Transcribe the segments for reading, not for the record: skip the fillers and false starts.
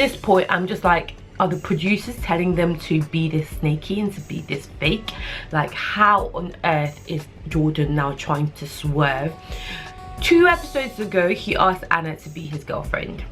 this point I'm just like, are the producers telling them to be this snaky and to be this fake? Like, how on earth is Jordan now trying to swerve? 2 episodes ago he asked Anna to be his girlfriend.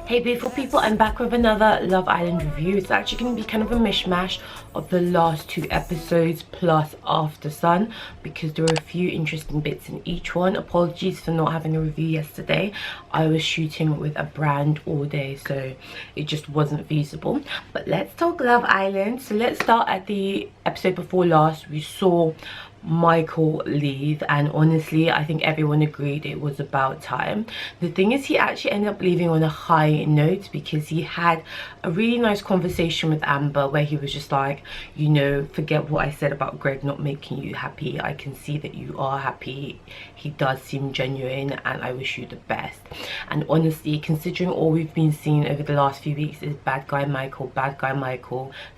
Hey beautiful people, I'm back with another Love Island review. It's actually going to be kind of a mishmash of the last 2 episodes plus After Sun, because there were a few interesting bits in each one. Apologies for not having a review yesterday. I was shooting with a brand all day, so it just wasn't feasible. But let's talk Love Island. So let's start at the episode before last. We saw Michael leave, and honestly I think everyone agreed it was about time. The thing is, he actually ended up leaving on a high note, because he had a really nice conversation with Amber where he was just like, you know, forget what I said about Greg not making you happy. I can see that you are happy. He does seem genuine and I wish you the best. And honestly, considering all we've been seeing over the last few weeks is bad guy Michael,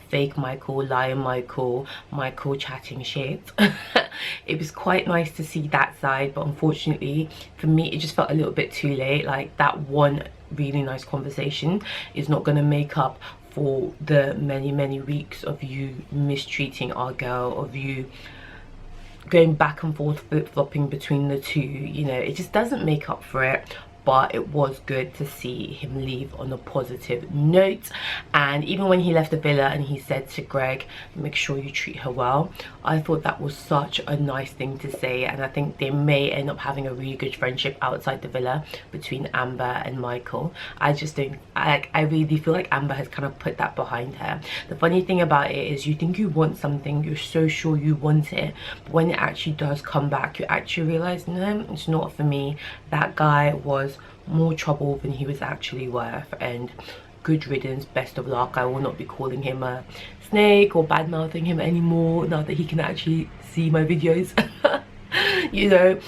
fake Michael, liar Michael, Michael chatting shit. It was quite nice to see that side, but unfortunately for me it just felt a little bit too late. Like, that one really nice conversation is not going to make up for the many weeks of you mistreating our girl, of you going back and forth, flip-flopping between the two. You know, it just doesn't make up for it. But it was good to see him leave on a positive note. And even when he left the villa and he said to Greg, make sure you treat her well, I thought that was such a nice thing to say. And I think they may end up having a really good friendship outside the villa between Amber and Michael. I just don't, I really feel like Amber has kind of put that behind her. The funny thing about it is, you think you want something, you're so sure you want it, but when it actually does come back, you actually realize, no, it's not for me. That guy was more trouble than he was actually worth, and good riddance, best of luck. I will not be calling him a snake or bad mouthing him anymore now that he can actually see my videos. You know,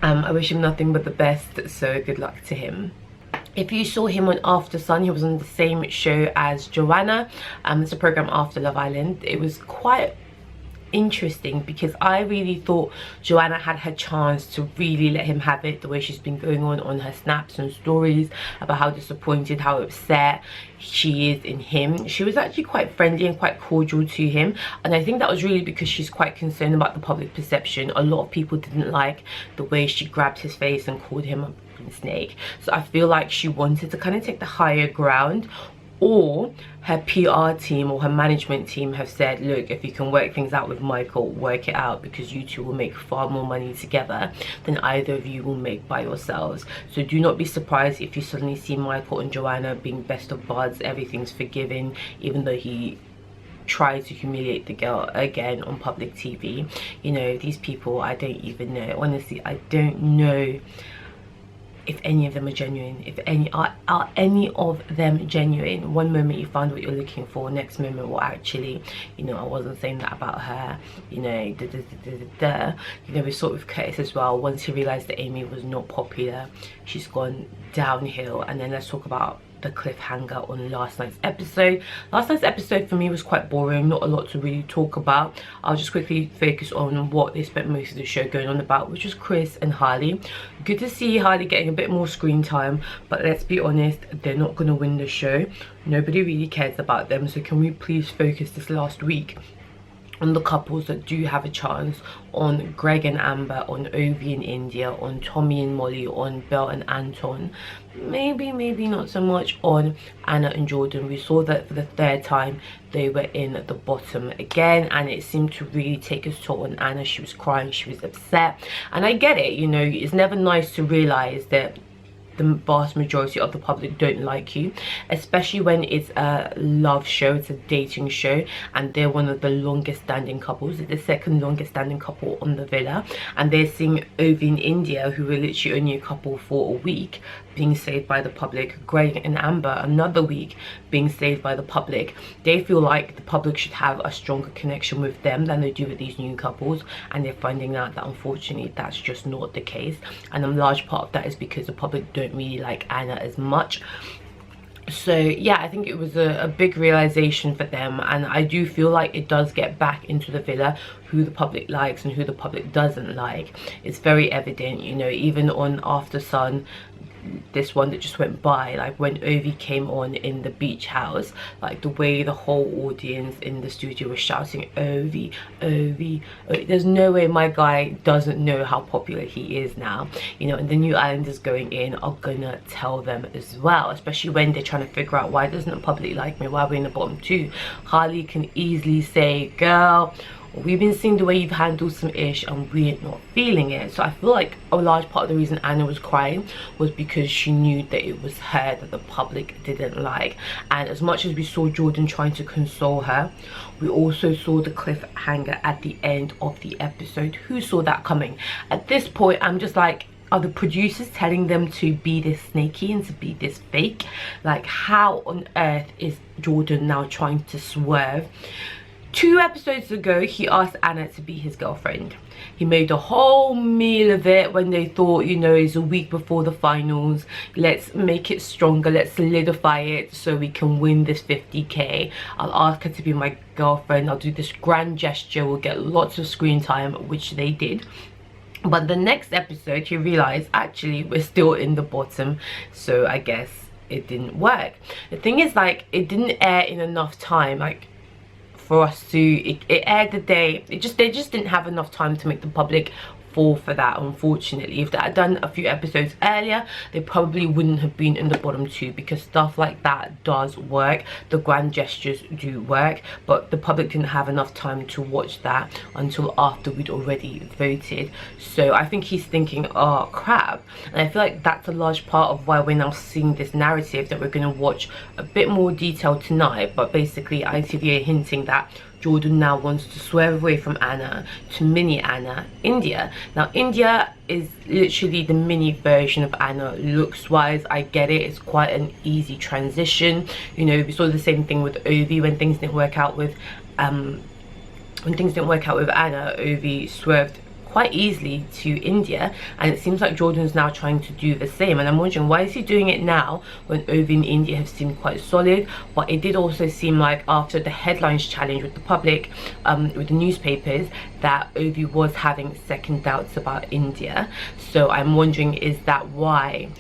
I wish him nothing but the best, so good luck to him. If you saw him on After Sun, he was on the same show as Joanna. It's a program after Love Island. It was quite interesting because I really thought Joanna had her chance to really let him have it, the way she's been going on her snaps and stories about how disappointed, how upset she is in him. She was actually quite friendly and quite cordial to him, and I think that was really because she's quite concerned about the public perception. A lot of people didn't like the way she grabbed his face and called him a snake, so I feel like she wanted to kind of take the higher ground. Or her PR team or her management team have said, look, if you can work things out with Michael, work it out, because you two will make far more money together than either of you will make by yourselves. So do not be surprised if you suddenly see Michael and Joanna being best of buds, everything's forgiven, even though he tried to humiliate the girl again on public TV. You know, these people, I don't even know. Honestly, I don't know if any of them are genuine. If any are any of them genuine. One moment you found what you're looking for, next moment, well, actually, you know, I wasn't saying that about her, you know, you know. We saw it with Curtis as well. Once he realized that Amy was not popular, she's gone downhill. And then let's talk about the cliffhanger on last night's episode. Last night's episode for me was quite boring, not a lot to really talk about. I'll just quickly focus on what they spent most of the show going on about, which was Chris and Harley. Good to see Harley getting a bit more screen time, but let's be honest, they're not going to win the show. Nobody really cares about them, so can we please focus this last week on the couples that do have a chance, on Greg and Amber, on Ovi and India, on Tommy and Molly, on Belle and Anton. Maybe not so much on Anna and Jordan. We saw that for the 3rd time they were in at the bottom again, and it seemed to really take its toll on Anna. She was crying, she was upset, and I get it. You know, it's never nice to realize that the vast majority of the public don't like you, especially when it's a love show, it's a dating show, and they're one of the longest standing couples. They're the 2nd longest standing couple on the villa, and they're seeing Ovi in India, who were literally only a couple for a week, being saved by the public. Greg and Amber, another week, being saved by the public. They feel like the public should have a stronger connection with them than they do with these new couples, and they're finding out that unfortunately that's just not the case. And a large part of that is because the public don't really like Anna as much. So yeah, I think it was a big realization for them, and I do feel like it does get back into the villa who the public likes and who the public doesn't like. It's very evident, you know, even on After Sun, this one that just went by, like when Ovi came on in the beach house, like the way the whole audience in the studio was shouting Ovi, Ovi, Ovi. There's no way my guy doesn't know how popular he is now, you know, and the new islanders going in are gonna tell them as well, especially when they're trying to figure out why doesn't the public like me, why we're in the bottom two. Harley can easily say, girl, we've been seeing the way you've handled some ish and we're not feeling it. So I feel like a large part of the reason Anna was crying was because she knew that it was her that the public didn't like. And as much as we saw Jordan trying to console her, we also saw the cliffhanger at the end of the episode. Who saw that coming? At this point, I'm just like, are the producers telling them to be this snaky and to be this fake? Like, how on earth is Jordan now trying to swerve? 2 episodes ago, he asked Anna to be his girlfriend. He made a whole meal of it when they thought, you know, it's a week before the finals. Let's make it stronger. Let's solidify it so we can win this 50k. I'll ask her to be my girlfriend. I'll do this grand gesture. We'll get lots of screen time, which they did. But the next episode, he realized, actually, we're still in the bottom. So I guess it didn't work. The thing is, like, it didn't air in enough time. Like, for us to, it aired the day, they just didn't have enough time to make the public fall for that, unfortunately. If they had done a few episodes earlier, they probably wouldn't have been in the bottom 2, because stuff like that does work. The grand gestures do work, but the public didn't have enough time to watch that until after we'd already voted. So I think he's thinking, oh crap. And I feel like that's a large part of why we're now seeing this narrative that we're going to watch a bit more detail tonight. But basically ITV are hinting that Jordan now wants to swerve away from Anna to mini Anna, India. Now India is literally the mini version of Anna looks wise. I get it, it's quite an easy transition. You know, we saw the same thing with Ovi when things didn't work out with Anna. Ovi swerved quite easily to India, and it seems like Jordan's now trying to do the same. And I'm wondering, why is he doing it now when Ovi and India have seemed quite solid? But it did also seem like after the headlines challenge with the public, with the newspapers, that Ovi was having second doubts about India. So I'm wondering, is that why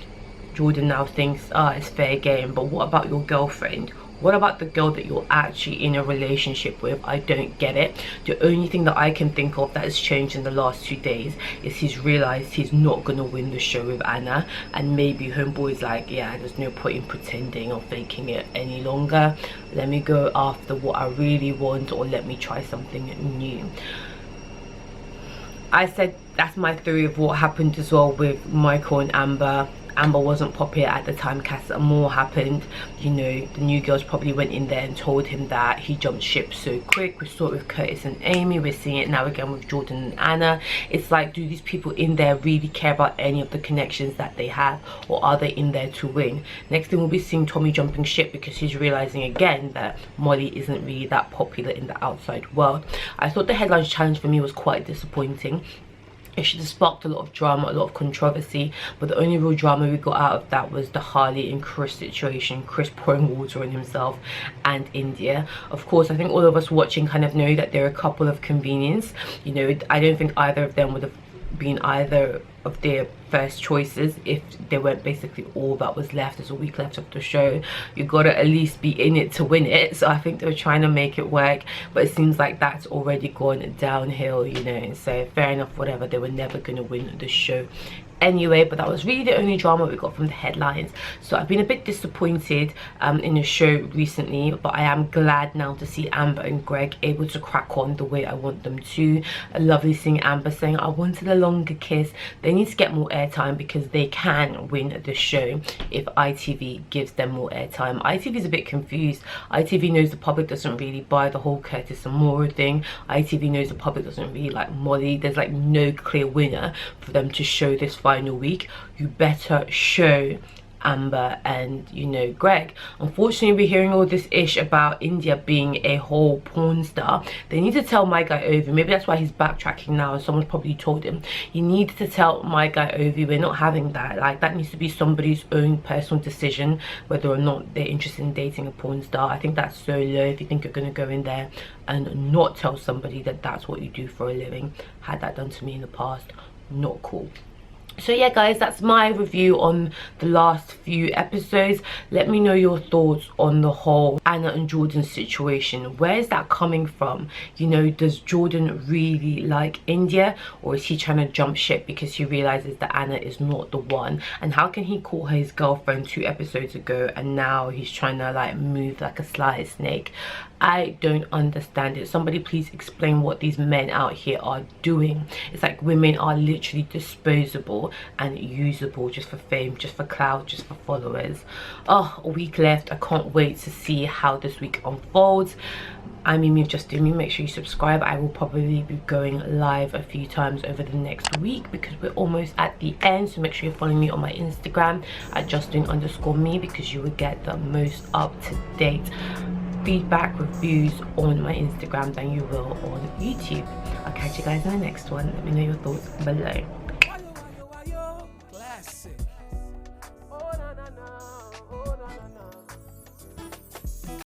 Jordan now thinks, ah, it's fair game? But what about your girlfriend? What about the girl that you're actually in a relationship with? I don't get it. The only thing that I can think of that has changed in the last 2 days is he's realized he's not gonna win the show with Anna, and maybe homeboy's like, yeah, there's no point in pretending or faking it any longer. Let me go after what I really want, or let me try something new. I said that's my theory of what happened as well with Michael and Amber. Amber wasn't popular at the time Casa Amor happened. You know, the new girls probably went in there and told him that. He jumped ship so quick. We saw it with Curtis and Amy. We're seeing it now again with Jordan and Anna. It's like, do these people in there really care about any of the connections that they have, or are they in there to win? Next thing, we'll be seeing Tommy jumping ship because he's realizing again that Molly isn't really that popular in the outside world. I thought the headlines challenge for me was quite disappointing. It should have sparked a lot of drama, a lot of controversy, but the only real drama we got out of that was the Harley and Chris situation, Chris pouring water on himself, and India. Of course, I think all of us watching kind of know that they're a couple of convenience. You know, I don't think either of them would have been either of their first choices if they weren't basically all that was left. There's a week left of the show. You gotta at least be in it to win it. So I think they were trying to make it work, but it seems like that's already gone downhill, you know. So fair enough, whatever, they were never gonna win the show anyway. But that was really the only drama we got from the headlines. So I've been a bit disappointed in the show recently, but I am glad now to see Amber and Greg able to crack on the way I want them to. Lovely seeing Amber saying, I wanted a longer kiss. They need to get more airtime because they can win the show if ITV gives them more airtime. ITV is a bit confused. ITV knows the public doesn't really buy the whole Curtis and Maura thing. ITV knows the public doesn't really like Molly. There's like no clear winner for them to show this final week. You better show Amber and, you know, Greg. Unfortunately, we're hearing all this ish about India being a whole porn star. They need to tell my guy Ovi. Maybe that's why he's backtracking now. Someone's probably told him, you need to tell my guy Ovi we're not having that. Like, that needs to be somebody's own personal decision whether or not they're interested in dating a porn star. I think that's so low if you think you're going to go in there and not tell somebody that that's what you do for a living. Had that done to me in the past, not cool. So yeah guys, that's my review on the last few episodes. Let me know your thoughts on the whole Anna and Jordan situation. Where is that coming from? You know, does Jordan really like India, or is he trying to jump ship because he realizes that Anna is not the one? And how can he call her his girlfriend 2 episodes ago and now he's trying to like move like a sly snake? I don't understand it. Somebody please explain what these men out here are doing. It's like women are literally disposable and usable just for fame, just for clout, just for followers. Oh, a week left. I can't wait to see how this week unfolds. I'm Mimi of Just Do Me. Make sure you subscribe. I will probably be going live a few times over the next week because we're almost at the end. So make sure you're following me on my Instagram at justdoing_me, because you will get the most up-to-date feedback, reviews on my Instagram than you will on YouTube. I'll catch you guys in the next one. Let me know your thoughts below.